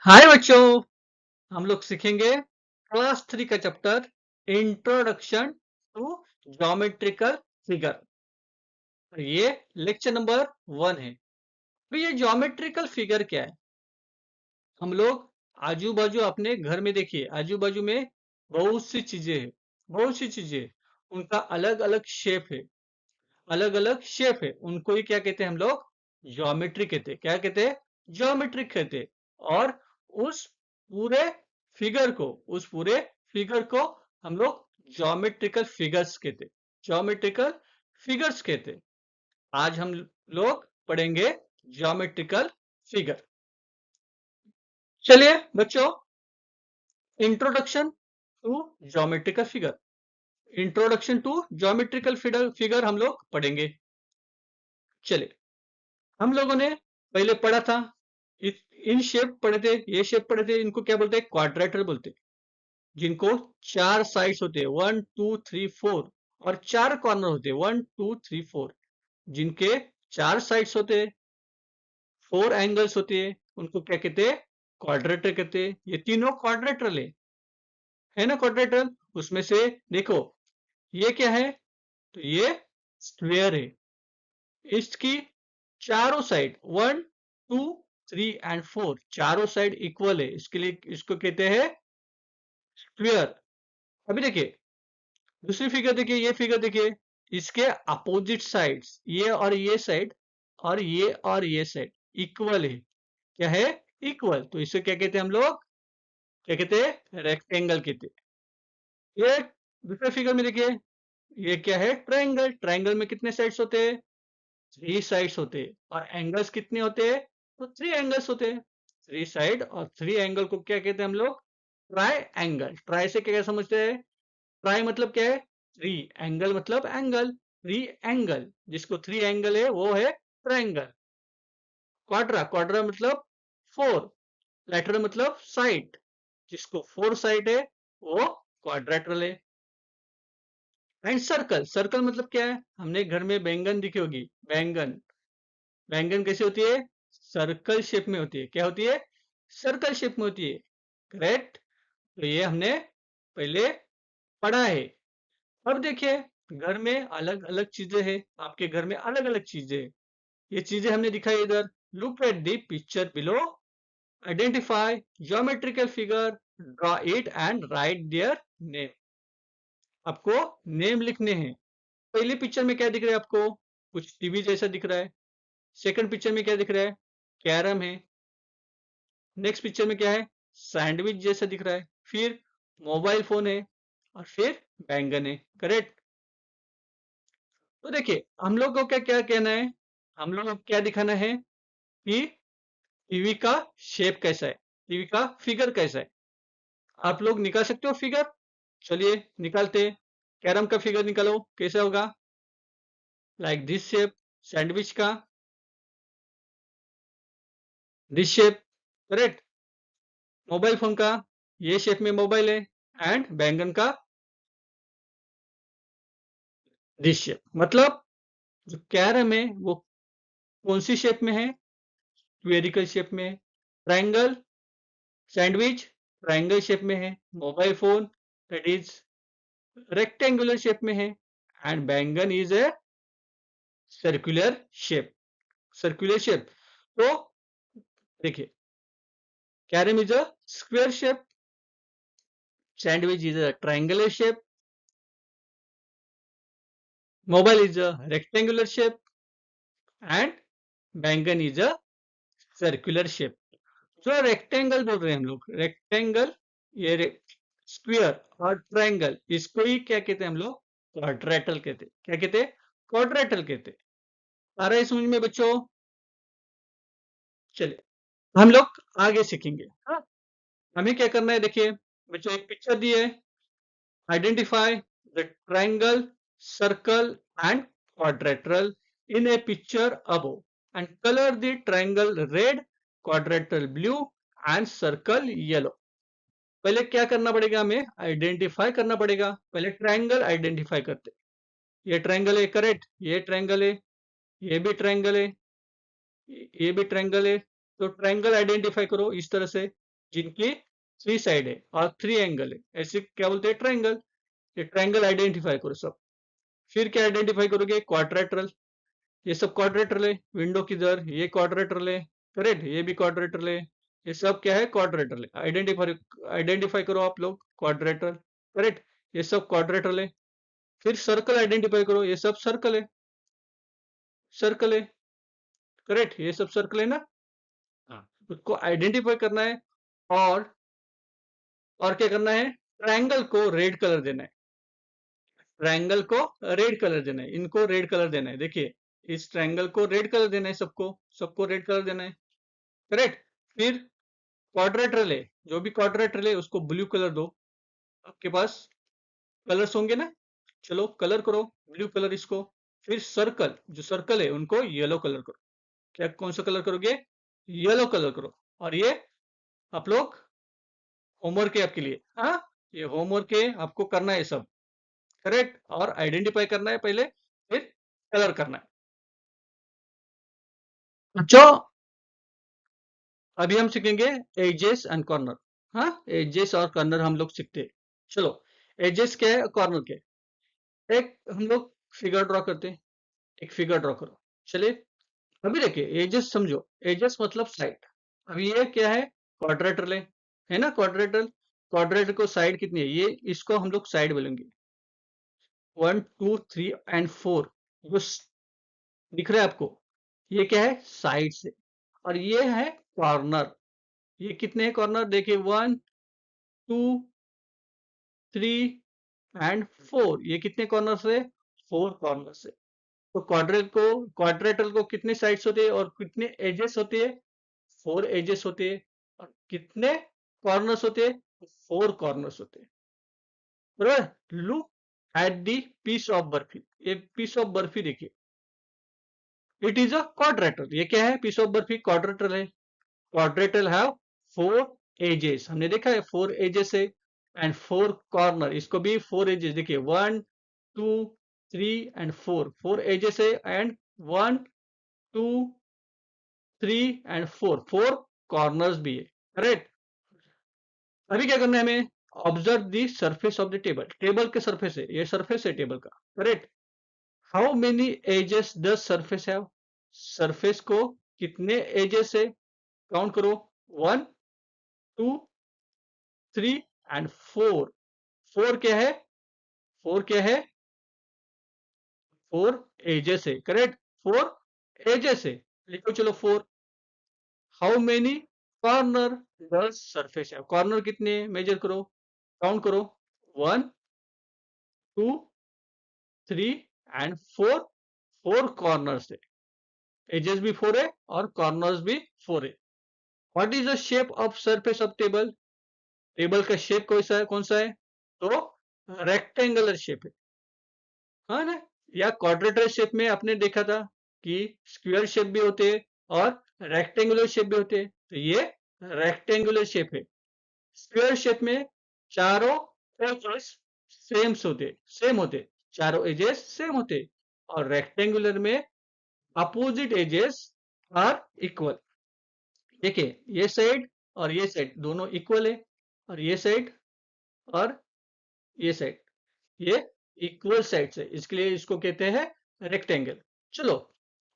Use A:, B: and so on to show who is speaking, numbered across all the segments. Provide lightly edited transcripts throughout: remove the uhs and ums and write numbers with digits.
A: हाय बच्चों, हम लोग सीखेंगे क्लास 3 का chapter introduction to geometrical figure. ये लेक्चर नंबर 1 है। तो ये ज्योमेट्रिकल फिगर क्या है? हम लोग आजू बाजू अपने घर में देखिए, आजू बाजू में बहुत सी चीजें हैं, बहुत सी चीजें, उनका अलग अलग शेप है, अलग अलग शेप है। उनको ही क्या कहते हैं हम लोग? ज्योमेट्री कहते हैं। क्या कहते हैं? ज्योमेट्री कहते हैं। और उस पूरे उस पूरे फिगर को हम लोग ज्योमेट्रिकल फिगर्स कहते हैं। ज्योमेट्रिकल फिगर्स कहते हैं। आज हम लोग पढ़ेंगे ज्योमेट्रिकल फिगर। चलिए बच्चों, introduction to geometrical figure, introduction to geometrical figure हम लोग पढ़ेंगे। चलिए, हम लोगों ने पहले पढ़ा था, इन शेप पढ़े थे, ये शेप पढ़े थे। इनको क्या बोलते हैं? क्वाड्रेटर बोलते हैं। जिनको 4 साइड्स होते हैं, 1 2 3 4, और 4 कॉर्नर होते हैं, 1 2 3 4। जिनके 4 साइड्स होते हैं, 4 एंगल्स होते हैं, उनको क्या कहते हैं? क्वाड्रेटर कहते हैं। ये तीनों क्वाड्रेटर है ना? क्वाड्रेटर। उसमें से देखो, ये क्या है? तो ये स्क्वेयर है। इसकी चारों साइड 1 2 3 एंड 4, चारों साइड इक्वल है, इसके लिए इसको कहते हैं स्क्वेयर। अभी देखिए, दूसरी फिगर देखिए, ये फिगर देखिए, इसके अपोजिट साइड्स, ये और ये साइड और ये और ये साइड इक्वल है। क्या है? इक्वल। तो इसे क्या कहते हैं हम लोग? क्या कहते हैं? रेक्टेंगल कहते हैं। ये दूसरे फिगर में देखिए, ये क्या है? ट्रायंगल। ट्रायंगल में कितने साइड्स होते हैं? 3 साइड्स होते हैं। और एंगल्स कितने होते हैं? तो 3 एंगल्स होते हैं। 3 साइड और 3 एंगल को क्या कहते हैं हम लोग? Try angle. ट्राई से क्या समझते हैं? ट्राई मतलब क्या है? 3, एंगल मतलब एंगल, 3 एंगल। जिसको 3 एंगल है वो है ट्रायंगल। क्वाड्रा, क्वाड्रा मतलब 4, लेटरल मतलब साइड, जिसको 4 साइड है वो क्वाड्रेटरल है। एंड सर्कल, सर्कल मतलब क्या है? हमने घर में बैंगन दिखी होगी, बैंगन। बैंगन कैसे होती है? सर्कल शेप में होती है। क्या होती है? सर्कल शेप में होती है। करेक्ट। तो ये हमने पहले पढ़ा है। अब देखिए, घर में अलग अलग चीजें हैं, आपके घर में अलग अलग चीजें हैं। ये चीजें हमने दिखाई इधर। Look at the picture below, identify geometrical figure, draw it and right their name. आपको नेम लिखने हैं। पहले पिक्चर में क्या दिख रहा है आपको? कुछ टीवी जैसा दिख रहा है। सेकंड पिक्चर में क्या दिख रहा है? कैरम है। नेक्स्ट पिक्चर में क्या है? सैंडविच जैसा दिख रहा है। फिर मोबाइल फोन है, और फिर बैंगन है। करेक्ट। तो देखिए, हम लोग को क्या क्या कहना है? हम लोग को क्या दिखाना है कि टीवी का शेप कैसा है, टीवी का फिगर कैसा है। आप लोग निकाल सकते हो फिगर? चलिए निकालते हैं। कैरम का फिगर निकालो, कैसा होगा? Like this shape. सैंडविच का this shape. Correct. Mobile phone का ये शेप में मोबाइल है। एंड बैंगन का दिस शेप। मतलब जो कैरम है वो कौन सी शेप में है? स्फेरिकल शेप में है। ट्रायंगल, सैंडविच ट्रायंगल शेप में है। Mobile phone that is rectangular shape में है। एंड बैंगन is a circular shape. Circular shape. तो देखिए, carrom is a square shape, sandwich is a triangular shape, mobile is a rectangular shape, and बैंगन is a circular shape. जो rectangle बोल रहे हैं हम लोग, रेक्टेंगल, ये स्क्वायर और ट्रायंगल, इसको ही क्या कहते हैं हम लोग? क्वाड्रेटल कहते हैं। क्या कहते हैं? क्वाड्रेटल कहते हैं। आ रहा है समझ में बच्चों? चलिए, हम लोग आगे सीखेंगे। हाँ, हमें क्या करना है? देखिए बच्चों, एक पिक्चर दी है। Identify the triangle, circle and quadrilateral in A picture above, and colour the triangle red, quadrilateral blue and circle yellow. पहले क्या करना पड़ेगा? हमें आइडेंटिफाई करना पड़ेगा। पहले ट्रायंगल आइडेंटिफाई करते। ये ट्रायंगल है, करेक्ट। ये ट्रायंगल है, ये भी ट्रायंगल है, ये भी ट्रायंगल है। तो ट्रायंगल आइडेंटिफाई करो इस तरह से। जिनकी 3 साइड है और 3 एंगल है, ऐसे क्या बोलते हैं? ट्रायंगल। ये ट्रायंगल आइडेंटिफाई करो सब। फिर क्या आइडेंटिफाई करोगे? क्वाड्रेटरल। ये सब क्वाड्रेटरल है। विंडो किधर? ये क्वाड्रेटरल है, करेक्ट। ये भी क्वाड्रेटरल है। ये सब क्या है? क्वाड्रेटरल है। आइडेंटिफाई आइडेंटिफाई करो आप लोग, क्वाड्रेटरल, करेक्ट। ये सब क्वाड्रेटरल है। फिर सर्कल आइडेंटिफाई करो, ये सब सर्कल है, सर्कल है, करेक्ट। ये सब सर्कल है ना? हाँ, उसको आइडेंटिफाई करना है। और और क्या करना है? ट्रायंगल को रेड कलर देना है। ट्रायंगल को रेड कलर देना है, इनको रेड कलर देना है। देखिए, इस ट्रायंगल को रेड कलर देना है, सबको सबको रेड कलर देना है, करेक्ट। फिर क्वाड्रेटरल है, जो भी क्वाड्रेटरल है उसको ब्लू कलर दो। आपके पास कलर्स होंगे ना? चलो कलर करो, ब्लू कलर इसको। फिर सर्कल, जो सर्कल है उनको येलो कलर करो। क्या, कौन सा कलर करोगे? येलो कलर करो। और ये आप लोग होमवर्क है आपके लिए, हाँ, ये होमवर्क है, आपको करना है सब, करेक्ट। और आइडेंटिफाई करना है पहले, फिर कलर करना है। जो अभी हम सीखेंगे एजेस एंड कॉर्नर। हाँ, एजेस और कॉर्नर हम लोग सीखते हैं। चलो, एजेस क्या है, कॉर्नर क्या है? एक हम लोग फिगर ड्रॉ करते हैं। एक फिगर ड्रॉ करो। चलिए, अभी देखिए, एजेस समझो। एजेस मतलब साइड। अभी ये क्या है? क्वाड्रेटरल है ना? क्वाड्रेटरल। क्वाड्रेटर को साइड कितनी है? ये इसको हम लोग साइड बोलेंगे। 1 2 3 एंड 4 जो दिख रहा है आपको, ये क्या है? साइड से। और ये है कॉर्नर। ये कितने हैं कॉर्नर? देखिए, 1 2 3 एंड 4। ये कितने कॉर्नर से? 4 कॉर्नर से। तो क्वाड्रेटरल को कितने साइड्स होते हैं और कितने एजेस होते हैं? 4 एजेस होते हैं। और कितने कॉर्नर्स होते हैं? 4 कॉर्नर्स होते हैं, बराबर। Look at the piece of barfi. ये पीस ऑफ बर्फी देखिए, इट इज अ क्वाड्रेटर। ये क्या है? पीस ऑफ बर्फी क्वाड्रेटर है। Quadrilateral have 4 edges. हमने देखा है 4 एजेस है। एंड 4 कॉर्नर, इसको भी 4 एजेस। देखिए, 1 2 3 एंड 4, 4 एजेस है। एंड 1 2 3 एंड 4, 4 कॉर्नर्स भी है, करेक्ट। अभी क्या करना है हमें? Observe the surface of the table. Table के सरफेस है, ये सरफेस है टेबल का, correct. How many edges the surface have? Surface को कितने एजेस है? काउंट करो। 1 2 3 एंड 4। 4 क्या है? 4 क्या है? 4 एजेस है, करेक्ट। 4 एजेस है। लिखो चलो 4। How many corner the surface है? कॉर्नर कितने? मेजर करो, काउंट करो। 1 2 3 एंड 4। 4 कॉर्नर्स है। एजेस भी 4 है और कॉर्नर्स भी 4 है। What is the shape of surface of table? Table का शेप कैसा है, कौन सा है? तो रेक्टेंगुलर शेप है, हाँ ना? या क्वाड्रेटर शेप में आपने देखा था कि स्क्वायर शेप भी होते हैं और रेक्टेंगुलर शेप भी होते हैं। तो ये रेक्टेंगुलर शेप है। स्क्वायर शेप में चारों एजेस सेम होते, चारों एजेस सेम होते। और रेक्टेंगुलर में अपोजिट एजेस आर इक्वल। देखिए, ये साइड और ये साइड दोनों इक्वल है। और ये साइड और ये साइड, ये इक्वल साइड्स है, इसके लिए इसको कहते हैं रेक्टेंगल। चलो,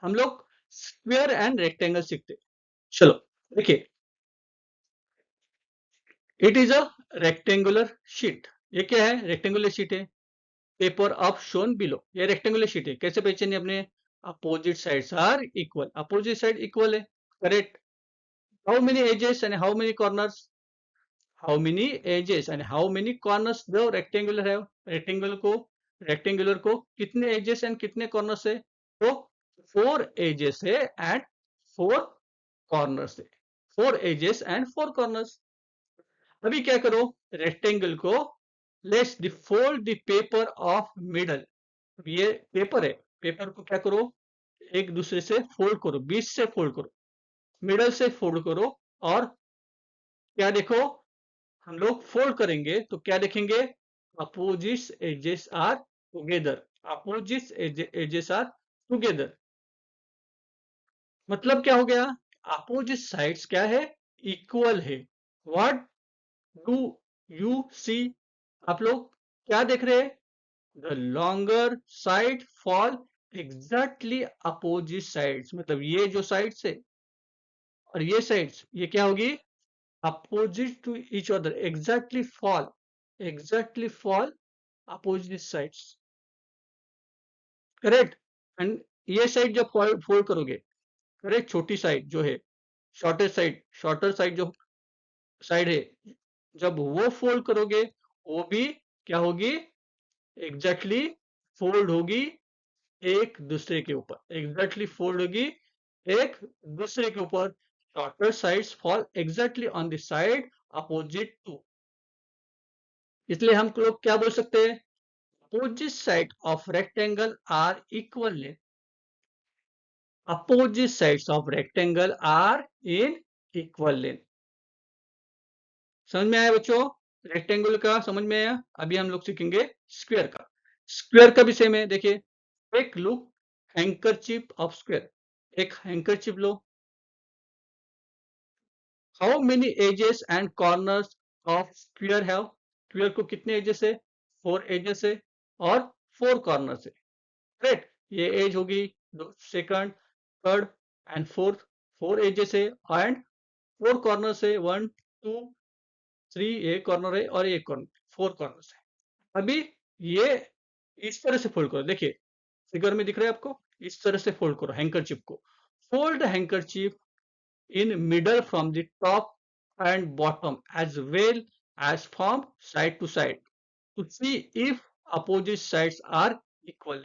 A: हम लोग स्क्वायर एंड रेक्टेंगल सीखते हैं। चलो, देखिए, it is a rectangular sheet. ये क्या है? रेक्टेंगुलर शीट है। पेपर ऑफ शोन बिलो, ये रेक्टेंगुलर शीट है। कैसे पहचानिए अपने? Opposite sides are equal, opposite side equal है, correct. How many edges and how many corners? How many edges and how many corners the rectangular है? Rectangular को कितने ages and कितने कॉर्नर्स है? तो 4 एजेस है एंड 4 कॉर्नर्स है। 4 ages and 4 corners. अभी क्या करो? रेक्टेंगल को let's the fold the paper of middle. ये पेपर है, पेपर को क्या करो? एक दूसरे से फोल्ड करो, बीच से फोल्ड करो, मिडल से फोल्ड करो। और क्या देखो? हम लोग फोल्ड करेंगे तो क्या देखेंगे? Opposite edges are together. Opposite edges are together मतलब क्या हो गया? अपोजिट साइड्स क्या है? इक्वल है। What do you see? आप लोग क्या देख रहे हैं? The longer side fall exactly opposite sides, मतलब ये जो साइड्स है और ये साइड्स, ये क्या होगी? Opposite to each other, exactly fall opposite sides, correct. And ये साइड जब फोल्ड करोगे, करेक्ट, छोटी साइड जो है, शॉर्टर साइड जो साइड है, जब वो फोल्ड करोगे, वो भी क्या होगी? एग्जैक्टली फोल्ड होगी एक दूसरे के ऊपर, एग्जैक्टली फोल्ड होगी एक दूसरे के ऊपर। Shorter sides fall exactly on the side opposite to. इसलिए हम लोग क्या बोल सकते हैं? Opposite side of rectangle are equal length, opposite sides of rectangle are in equal length. समझ में आया बच्चों? रेक्टेंगल का समझ में आया। अभी हम लोग सीखेंगे स्क्वायर का। स्क्वायर का भी सेम है, देखिए, एक लुक हैंकरचीफ ऑफ स्क्वायर, एक हैंकरचीफ लो। How many edges and corners of square have? Square को कितने एजेस है? 4 एजेस है और 4 कॉर्नर्स है, राइट। ये एज होगी second, third and fourth, 4 edges है एंड 4 कॉर्नर्स है, 1 2 3, एक कॉर्नर है और एक कॉर्नर, 4 कॉर्नर्स है। अभी ये इस तरह से फोल्ड करो, देखिए फिगर में दिख रहा है आपको, इस तरह से फोल्ड करो हैंकरचीफ को। Fold handkerchief in middle from the top and bottom as well as from side to side to see if opposite sides are equal.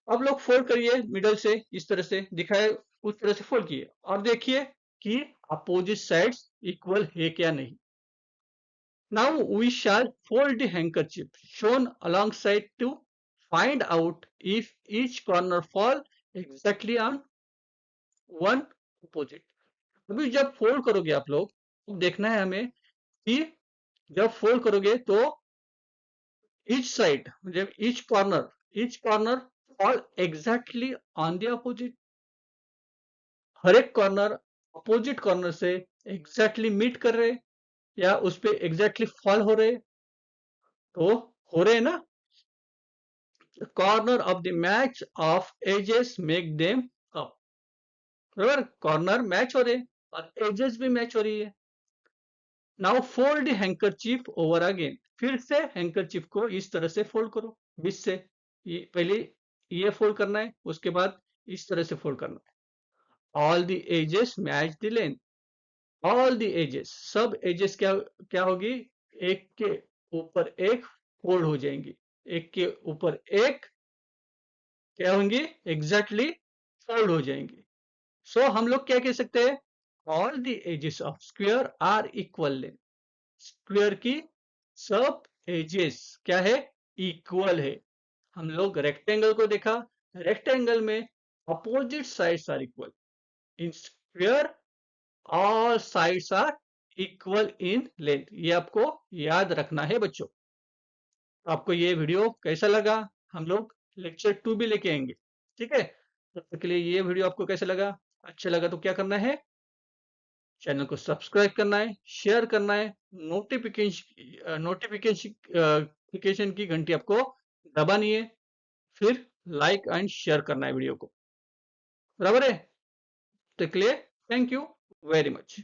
A: अब लोग फोल्ड करिए मिडल से, इस तरह से दिखाए उस तरह से फोल्ड किए और देखिए कि अपोजिट साइड्स इक्वल है क्या नहीं। Now we shall fold the handkerchief shown alongside to find out if each corner fall exactly on one opposite. अभी जब फोल्ड करोगे आप लोग, तो देखना है हमें कि जब फोल्ड करोगे तो ईच साइड, जब each corner fall exactly on the opposite, हर एक कॉर्नर अपोजिट कॉर्नर से एग्जैक्टली मीट कर रहे या उस पे एग्जैक्टली फॉल हो रहे, तो हो रहे ना। Corner of the match of edges make them up, बराबर, कॉर्नर मैच हो रहे और एजेस भी मैच हो रही है। Now fold handkerchief over again, फिर से हैंकरचीफ को इस तरह से फोल्ड करो, बीच से, ये पहले ये फोल्ड करना है, उसके बाद इस तरह से फोल्ड करना है। All the edges match the length, all the edges, सब एजेस क्या क्या होगी? एक के ऊपर एक फोल्ड हो जाएंगी, एक के ऊपर एक क्या होंगी? एग्जैक्टली फोल्ड हो जाएंगी। सो हम लोग क्या कह सकते हैं? All the edges of square are equal length, square की सब एजेस क्या है? इक्वल है। हम लोग रेक्टेंगल को देखा, रेक्टेंगल में opposite sides are equal, in square all sides are equal in length. ये आपको याद रखना है बच्चों। आपको ये वीडियो कैसा लगा? हम लोग लेक्चर 2 भी लेके आएंगे, ठीक है। तब तक के लिए ये वीडियो आपको कैसा लगा? अच्छा लगा तो क्या करना है? चैनल को सब्सक्राइब करना है, शेयर करना है, नोटिफिकेशन की घंटी आपको दबानी है, फिर लाइक एंड शेयर करना है वीडियो को, बराबर है। तो के लिए थैंक यू वेरी मच।